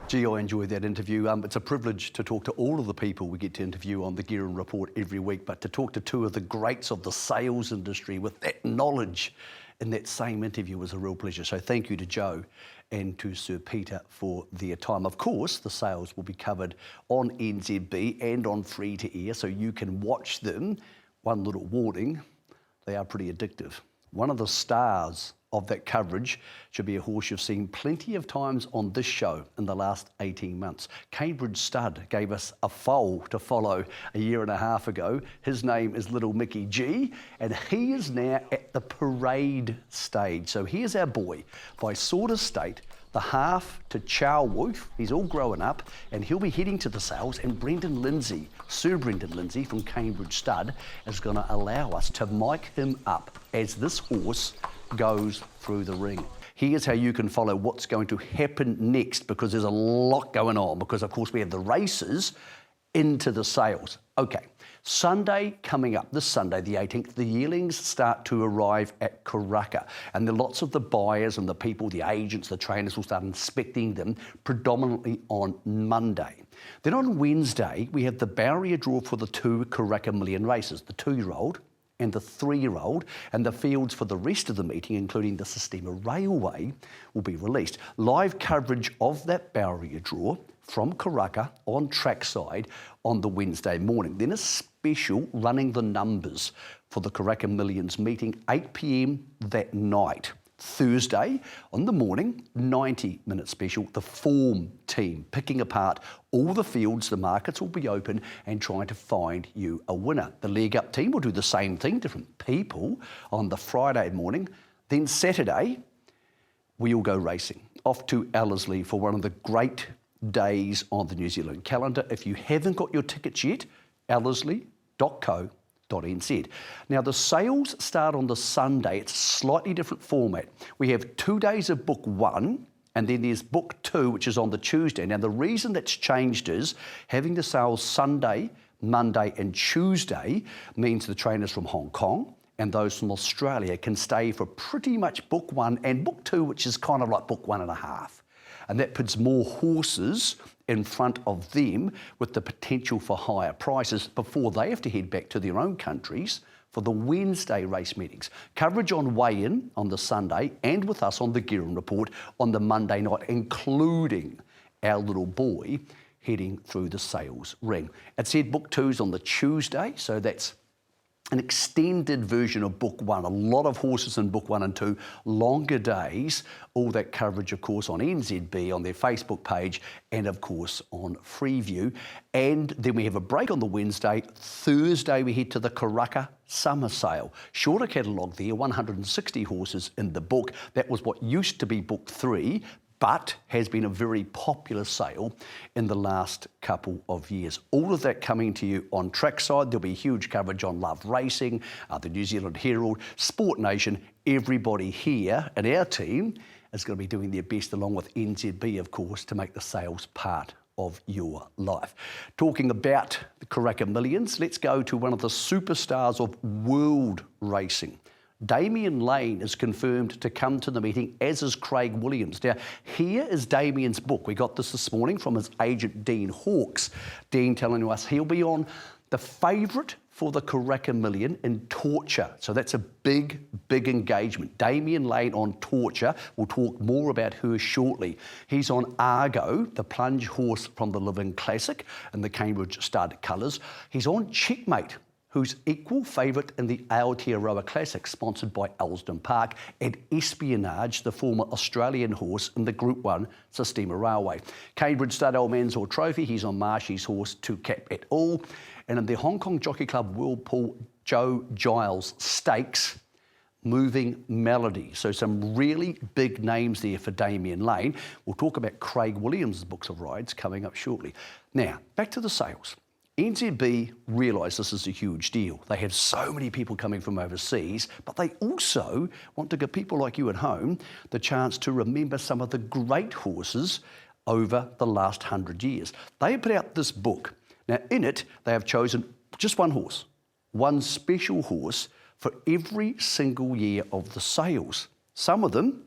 Gee, I enjoyed that interview. It's a privilege to talk to all of the people we get to interview on the Guerin Report every week, but to talk to two of the greats of the sales industry with that knowledge in that same interview was a real pleasure. So thank you to Joe and to Sir Peter for their time. Of course, the sales will be covered on NZB and on free to air, so you can watch them. One little warning, they are pretty addictive. One of the stars of that coverage should be a horse you've seen plenty of times on this show in the last 18 months. Cambridge Stud gave us a foal to follow a year and a half ago. His name is Little Mickey G, and he is now at the parade stage. So here's our boy by Sort of State, the half to Chow Wolf. He's all grown up, and he'll be heading to the sales, and Brendan Lindsay, Sir Brendan Lindsay from Cambridge Stud, is going to allow us to mic him up as this horse goes through the ring. Here's how you can follow what's going to happen next, because there's a lot going on, because of course we have the races into the sales. Okay, Sunday coming up, this Sunday the 18th, the yearlings start to arrive at Karaka, and then lots of the buyers and the people, the agents, the trainers will start inspecting them predominantly on Monday. Then on Wednesday we have the barrier draw for the two Karaka Million races, the 2-year-old and the 3-year-old, and the fields for the rest of the meeting, including the Sistema Railway, will be released. Live coverage of that barrier draw from Karaka on trackside on the Wednesday morning. Then a special running the numbers for the Karaka Millions meeting, 8 p.m. that night. Thursday on the morning, 90-minute special, the form team picking apart all the fields. The markets will be open and trying to find you a winner. The leg up team will do the same thing, different people on the Friday morning. Then Saturday, we all go racing off to Ellerslie for one of the great days on the New Zealand calendar. If you haven't got your tickets yet, ellerslie.co.nz. Now the sales start on the Sunday. It's a slightly different format. We have 2 days of book 1, and then there's book 2, which is on the Tuesday. Now the reason that's changed is having the sales Sunday, Monday and Tuesday means the trainers from Hong Kong and those from Australia can stay for pretty much book 1 and book 2, which is kind of like book 1.5. And that puts more horses in front of them with the potential for higher prices before they have to head back to their own countries for the Wednesday race meetings. Coverage on weigh-in on the Sunday and with us on the Guerin Report on the Monday night, including our little boy heading through the sales ring. It said book 2's on the Tuesday, so that's an extended version of book 1. A lot of horses in book 1 and 2, longer days. All that coverage, of course, on NZB, on their Facebook page, and of course on Freeview. And then we have a break on the Wednesday. Thursday we head to the Karaka Summer Sale. Shorter catalogue there, 160 horses in the book. That was what used to be book 3. but has been a very popular sale in the last couple of years. All of that coming to you on trackside. There'll be huge coverage on Love Racing, the New Zealand Herald, Sport Nation. Everybody here and our team is going to be doing their best, along with NZB, of course, to make the sales part of your life. Talking about the Karaka Millions, let's go to one of the superstars of world racing. Damian Lane is confirmed to come to the meeting, as is Craig Williams. Now, here is Damian's book. We got this morning from his agent, Dean Hawkes. Dean telling us he'll be on the favourite for the Karaka Million in Torture. So that's a big, big engagement. Damian Lane on Torture. We'll talk more about her shortly. He's on Argo, the plunge horse from the Living Classic in the Cambridge Stud colours. He's on Checkmate, who's equal favourite in the Aotearoa Classic, sponsored by Elsdon Park, and Espionage, the former Australian horse in the Group 1 Sistema Railway. Cambridge Stud Almanzor Trophy, he's on Marshy's horse, To Cap et al. And in the Hong Kong Jockey Club Whirlpool Joe Giles Stakes, Moving Melody. So some really big names there for Damian Lane. We'll talk about Craig Williams' books of rides coming up shortly. Now, back to the sales. NZB realise this is a huge deal. They have so many people coming from overseas, but they also want to give people like you at home the chance to remember some of the great horses over the last 100 years. They have put out this book. Now, in it, they have chosen just one horse, one special horse for every single year of the sales. Some of them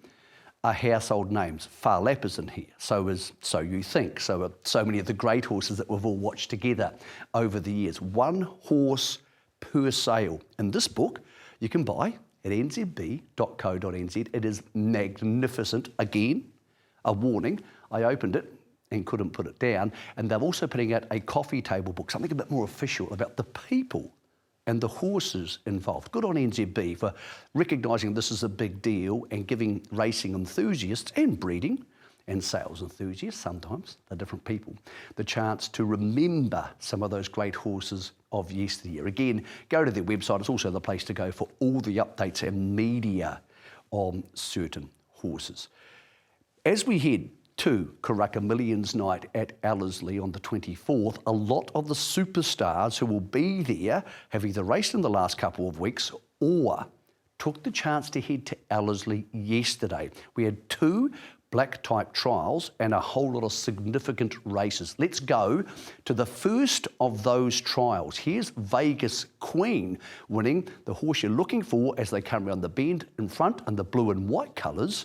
are household names. Far Lap is in here, so is So You Think, so are so many of the great horses that we've all watched together over the years. One horse per sale. In this book, you can buy at nzb.co.nz. It is magnificent. Again, a warning, I opened it and couldn't put it down. And they're also putting out a coffee table book, something a bit more official about the people and the horses involved. Good on NZB for recognising this is a big deal and giving racing enthusiasts and breeding and sales enthusiasts, sometimes they're different people, the chance to remember some of those great horses of yesteryear. Again, go to their website. It's also the place to go for all the updates and media on certain horses. As we head to Karaka Millions Night at Ellerslie on the 24th, a lot of the superstars who will be there have either raced in the last couple of weeks or took the chance to head to Ellerslie yesterday. We had 2 black type trials and a whole lot of significant races. Let's go to the first of those trials. Here's Vegas Queen winning, the horse you're looking for as they come around the bend in front, and the blue and white colours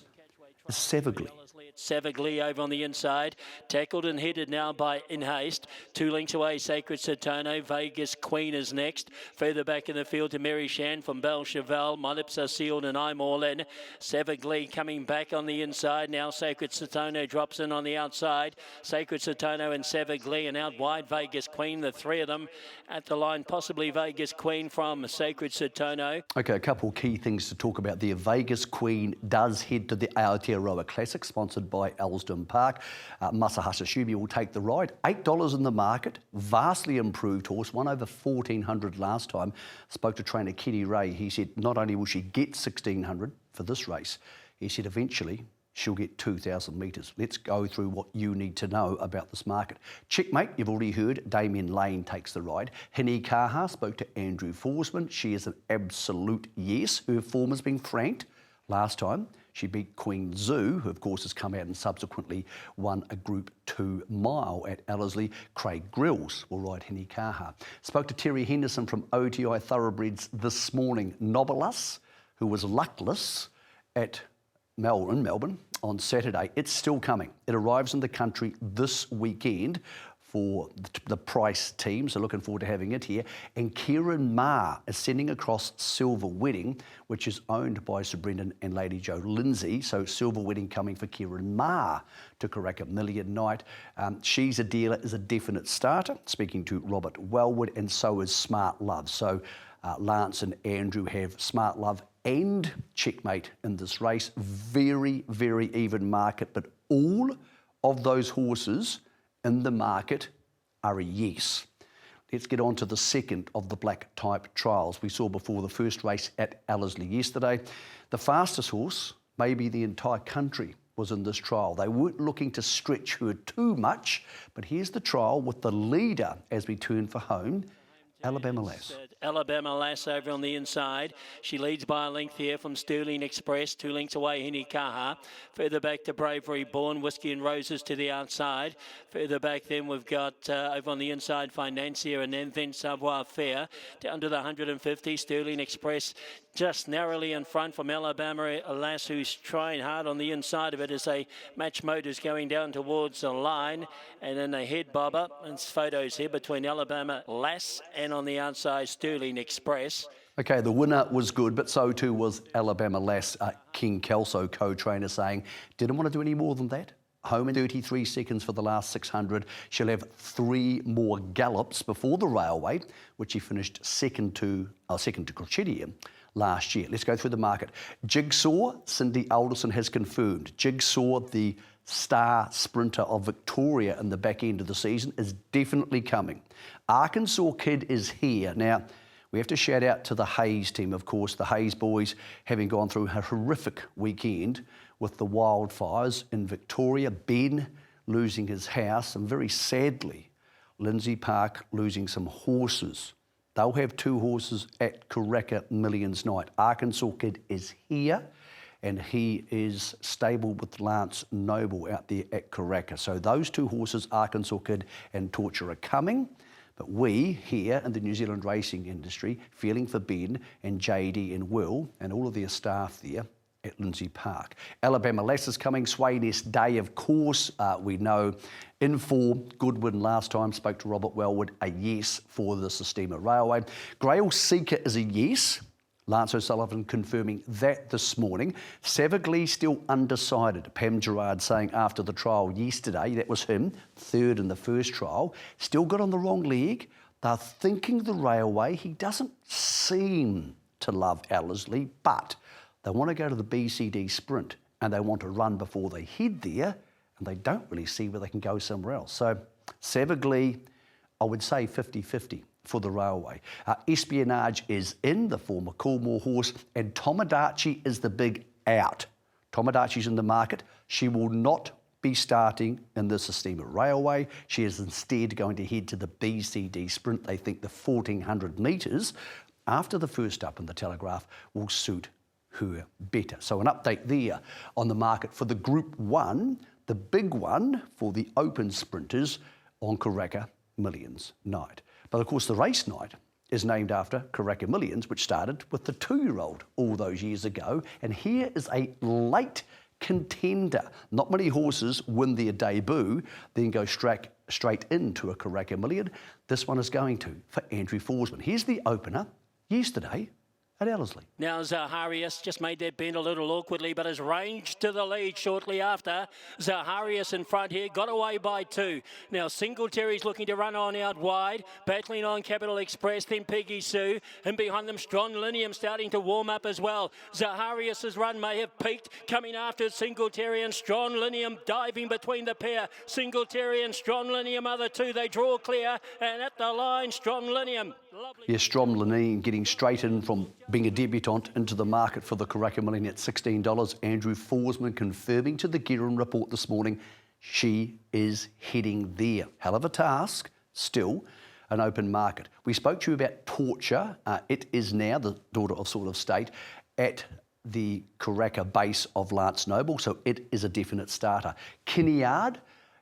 is Savagly. Savagly over on the inside, tackled and headed now by In Haste. 2 lengths away, Sacred Satono. Vegas Queen is next. Further back in the field to Mary Shan from Belle Cheval. My Lips Are Sealed and I'm All In. Savagly coming back on the inside. Now Sacred Satono drops in on the outside. Sacred Satono and Savagly, and out wide Vegas Queen. The 3 of them at the line, possibly Vegas Queen from Sacred Satono. Okay, a couple key things to talk about there. Vegas Queen does head to the Aotearoa Classic, sponsored by Elsdon Park. Masahisa Shubi will take the ride. $8 in the market, vastly improved horse, won over 1,400 last time. Spoke to trainer Kenny Ray. He said not only will she get 1,600 for this race, he said eventually she'll get 2,000 metres. Let's go through what you need to know about this market. Checkmate, you've already heard, Damian Lane takes the ride. Hini Kaha spoke to Andrew Forsman. She is an absolute yes. Her form has been franked. Last time, she beat Queen Zoo, who of course has come out and subsequently won a Group 2 mile at Ellerslie. Craig Grills will ride Hini Kaha. Spoke to Terry Henderson from OTI Thoroughbreds this morning. Nobilis, who was luckless at Melbourne on Saturday. It's still coming. It arrives in the country this weekend for the Price team, so looking forward to having it here. And Kieran Ma is sending across Silver Wedding, which is owned by Sir Brendan and Lady Jo Lindsay. So Silver Wedding coming for Kieran Ma to Karaka Million Night. She's a Dealer is a definite starter, speaking to Robert Wellwood, and so is Smart Love. So Lance and Andrew have Smart Love and Checkmate in this race. Very, very even market, but all of those horses in the market are a yes. Let's get on to the second of the black type trials we saw before the first race at Ellerslie yesterday. The fastest horse, maybe the entire country, was in this trial. They weren't looking to stretch her too much, but here's the trial with the leader as we turn for home, Alabama Lass. Alabama Lass over on the inside. She leads by a length here from Sterling Express. 2 lengths away, Henny Kaha. Further back to Bravery Born. Whiskey and Roses to the outside. Further back then we've got over on the inside Financier and then Savoir Fair. Down to the 150. Sterling Express just narrowly in front from Alabama Lass, who's trying hard on the inside of it as a match motors going down towards the line. And then a head bobber. And photos here between Alabama Lass and on the outside Sterling Express. Okay, the winner was good, but so too was Alabama Lass. King Kelso, co-trainer, saying, didn't want to do any more than that. Home in 33 seconds for the last 600. She'll have 3 more gallops before the railway, which she finished second to Crochettium last year. Let's go through the market. Jigsaw, Cindy Alderson has confirmed. Jigsaw, the star sprinter of Victoria in the back end of the season, is definitely coming. Arkansas Kid is here. Now, we have to shout out to the Hayes team, of course, the Hayes boys having gone through a horrific weekend with the wildfires in Victoria. Ben losing his house, and very sadly, Lindsay Park losing some horses. They'll have 2 horses at Karaka Millions Night. Arkansas Kid is here, and he is stable with Lance Noble out there at Karaka. So those 2 horses, Arkansas Kid and Torture, are coming. But we here in the New Zealand racing industry, feeling for Ben and JD and Will and all of their staff there at Lindsay Park. Alabama Lass is coming. Swayness Day, of course, we know. In form, good win last time. Spoke to Robert Wellwood, a yes for the Sistema Railway. Grail Seeker is a yes. Lance O'Sullivan confirming that this morning. Savagly still undecided. Pam Gerard saying after the trial yesterday, that was him, 3rd in the first trial, still got on the wrong leg. They're thinking the railway. He doesn't seem to love Ellerslie, but they want to go to the BCD sprint and they want to run before they head there, and they don't really see where they can go somewhere else. So Savagly, I would say 50-50. For the railway. Espionage is in, the former Coolmore horse, and Tomodachi is the big out. Tomodachi's in the market. She will not be starting in the Sistema Railway. She is instead going to head to the BCD sprint. They think the 1400 metres after the first up in the Telegraph will suit her better. So an update there on the market for the Group 1, the big one for the open sprinters on Karaka Millions Night. But of course the race night is named after Karaka Millions, which started with the 2-year-old all those years ago. And here is a late contender. Not many horses win their debut, then go straight into a Karaka Million. This one is going to for Andrew Forsman. Here's the opener yesterday at Ellerslie. Now Zaharias just made that bend a little awkwardly, but has ranged to the lead shortly after. Zaharias in front here, got away by 2. Now Singletary's looking to run on out wide, battling on Capital Express, then Peggy Sue, and behind them Stronlinium starting to warm up as well. Zaharias's run may have peaked, coming after Singletary and Stronlinium diving between the pair. Singletary and Stronlinium are the 2, they draw clear, and at the line Stronlinium. Yes, Stronlinium getting straight in from being a debutant into the market for the Karaka Million at $16. Andrew Forsman confirming to the Guerin report this morning she is heading there. Hell of a task, still an open market. We spoke to you about Torture. It is now the daughter of Sword of State at the Karaka base of Lance Noble, so it is a definite starter. Kinniard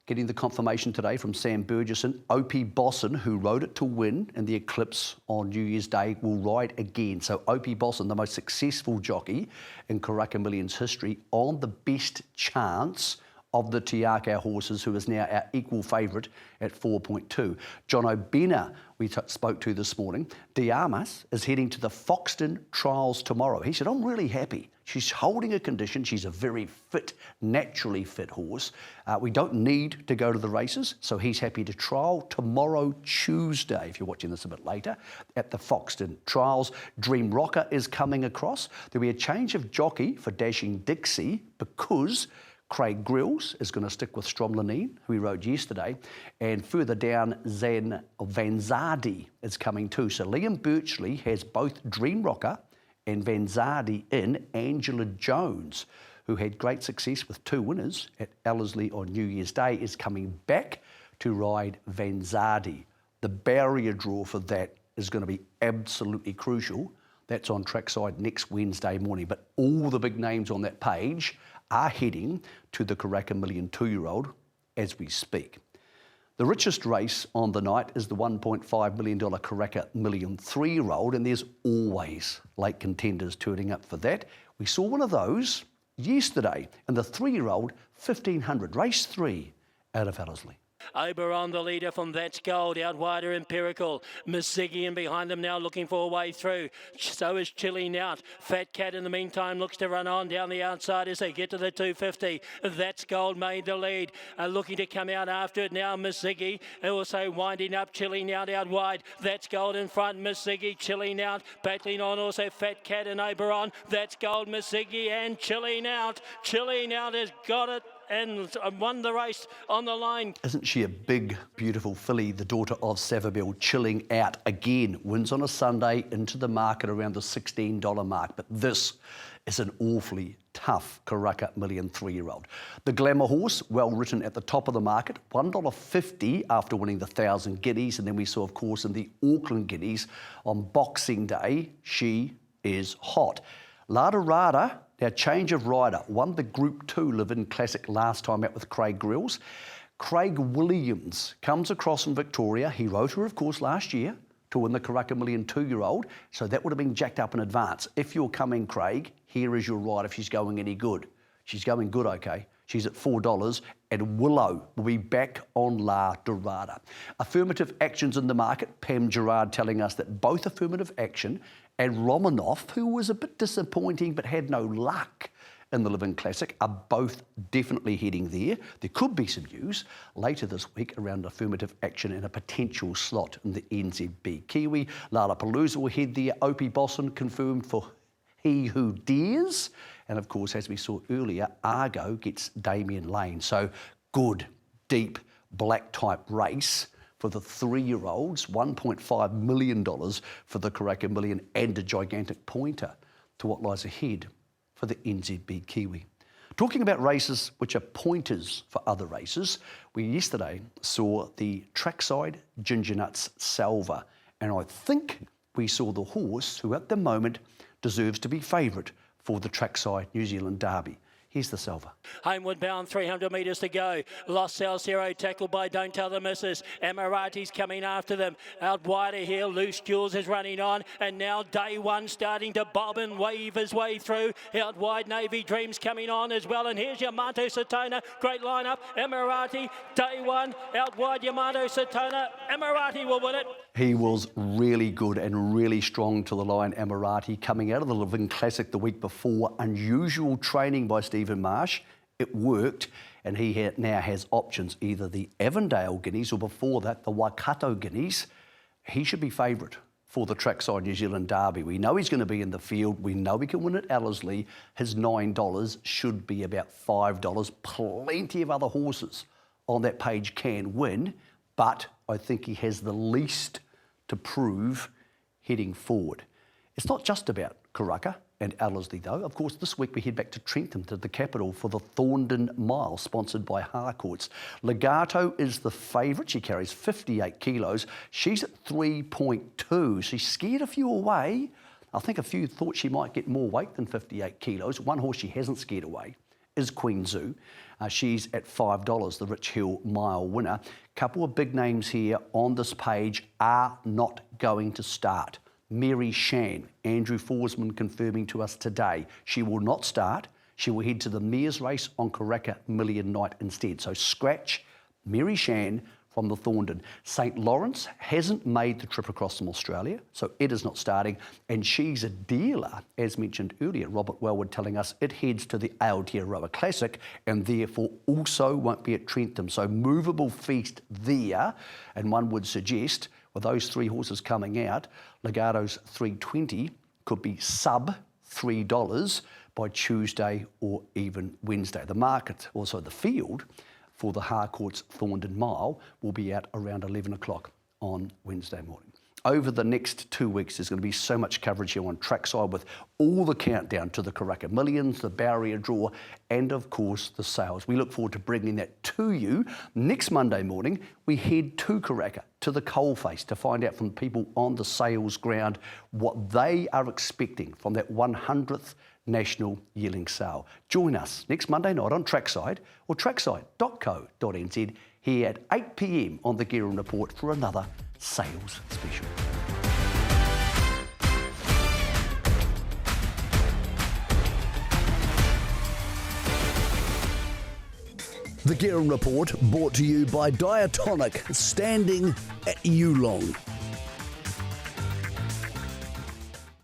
getting the confirmation today from Sam Burgesson. Opie Bosson, who rode it to win in the Eclipse on New Year's Day, will ride again. So Opie Bosson, the most successful jockey in Karaka Millions history, on the best chance of the Tiaka horses, who is now our equal favourite at 4.2. John O'Benna, we spoke to this morning. Diarmas is heading to the Foxton Trials tomorrow. He said, I'm really happy. She's holding a condition. She's a very fit, naturally fit horse. We don't need to go to the races, so he's happy to trial tomorrow, Tuesday, if you're watching this a bit later, at the Foxton Trials. Dream Rocker is coming across. There'll be a change of jockey for Dashing Dixie because Craig Grills is going to stick with Stromlinen, who he rode yesterday, and further down, Van Zardi is coming too. So Liam Birchley has both Dream Rocker and Van Zardi in. Angela Jones, who had great success with 2 winners at Ellerslie on New Year's Day, is coming back to ride Vanzardi. The barrier draw for that is going to be absolutely crucial. That's on trackside next Wednesday morning. But all the big names on that page are heading to the Karaka Million 2-year-old as we speak. The richest race on the night is the $1.5 million Karaka Million 3-year-old, and there's always late contenders turning up for that. We saw one of those yesterday in the 3-year-old 1500, race 3 out of Ellerslie. Oberon, the leader from That's Gold, out wider Empirical. Miss Ziggy in behind them now looking for a way through. So is Chilling Out. Fat Cat in the meantime looks to run on down the outside as they get to the 250. That's Gold made the lead. Looking to come out after it now, Miss Ziggy. Also winding up, Chilling Out wide. That's Gold in front, Miss Ziggy, Chilling Out. Battling on also Fat Cat and Oberon. That's Gold, Miss Ziggy and Chilling Out. Chilling Out has got it and won the race on the line. Isn't she a big, beautiful filly, the daughter of Savabelle? Chilling Out again, wins on a Sunday into the market around the $16 mark. But this is an awfully tough Karaka Million 3-year-old. The Glamour horse, well written at the top of the market, $1.50 after winning the 1,000 guineas. And then we saw, of course, in the Auckland guineas on Boxing Day, she is hot. Lada Rada, now change of rider, won the Group 2 Live-In Classic last time out with Craig Grills. Craig Williams comes across from Victoria. He rode her, of course, last year to win the Karaka Million 2-year-old, so that would have been jacked up in advance. If you're coming, Craig, here is your ride if she's going any good. She's going good, okay. She's at $4, and Willow will be back on La Dorada. Affirmative actions in the market. Pam Gerard telling us that both Affirmative Action and Romanoff, who was a bit disappointing but had no luck in the Live-In Classic, are both definitely heading there. There could be some news later this week around Affirmative Action and a potential slot in the NZB Kiwi. Lollapalooza will head there. Opie Bosson confirmed for He Who Dares. And of course, as we saw earlier, Argo gets Damian Lane. So good, deep, black type race for the 3-year-olds, $1.5 million for the Karaka Million, and a gigantic pointer to what lies ahead for the NZB Kiwi. Talking about races which are pointers for other races, we yesterday saw the trackside Ginger Nuts Salva, and I think we saw the horse who at the moment deserves to be favourite for the trackside New Zealand Derby. Here's the Salva. Homeward bound, 300 metres to go. Lost Salcero tackled by Don't Tell the Missus. Emirati's coming after them. Out wider here, Loose Jules is running on. And now Day One starting to bob and wave his way through. Out wide, Navy Dreams coming on as well. And here's Yamato Satona. Great lineup. Emirati, Day One. Out wide, Yamato Satona. Emirati will win it. He was really good and really strong to the line, Emirati, coming out of the Live-In Classic the week before. Unusual training by Stephen Marsh. It worked, and he now has options, either the Avondale Guineas or before that, the Waikato Guineas. He should be favourite for the trackside New Zealand Derby. We know he's going to be in the field. We know he can win at Ellerslie. His $9 should be about $5. Plenty of other horses on that page can win, but I think he has the least to prove heading forward. It's not just about Karaka and Ellerslie though. Of course, this week we head back to Trentham, to the capital, for the Thorndon Mile, sponsored by Harcourts. Legato is the favourite. She carries 58 kilos. She's at 3.2. She scared a few away. I think a few thought she might get more weight than 58 kilos. One horse she hasn't scared away is Queen Zoo. She's at $5, the Rich Hill Mile winner. Couple of big names here on this page are not going to start. Mary Shan, Andrew Forsman confirming to us today, she will not start. She will head to the Mares race on Karaka Million night instead. So scratch Mary Shan from the Thorndon. St Lawrence hasn't made the trip across from Australia, so it is not starting, and she's a dealer, as mentioned earlier. Robert Wellwood telling us it heads to the Aotearoa Classic and therefore also won't be at Trentham. So movable feast there, and one would suggest with those 3 horses coming out, Legato's 320 could be sub $3 by Tuesday or even Wednesday. The market, also the field, for the Harcourts Thorndon Mile will be out around 11 o'clock on Wednesday morning. over the next 2 weeks, there's going to be so much coverage here on Trackside with all the countdown to the Karaka Millions, the barrier draw, and of course the sales. We look forward to bringing that to you. Next Monday morning, we head to Karaka, to the coalface, to find out from people on the sales ground what they are expecting from that 100th National Yearling Sale. Join us next Monday night on Trackside or trackside.co.nz here at 8 p.m. on the Guerin Report for another sales special. The Guerin Report brought to you by Diatonic, standing at Yearling.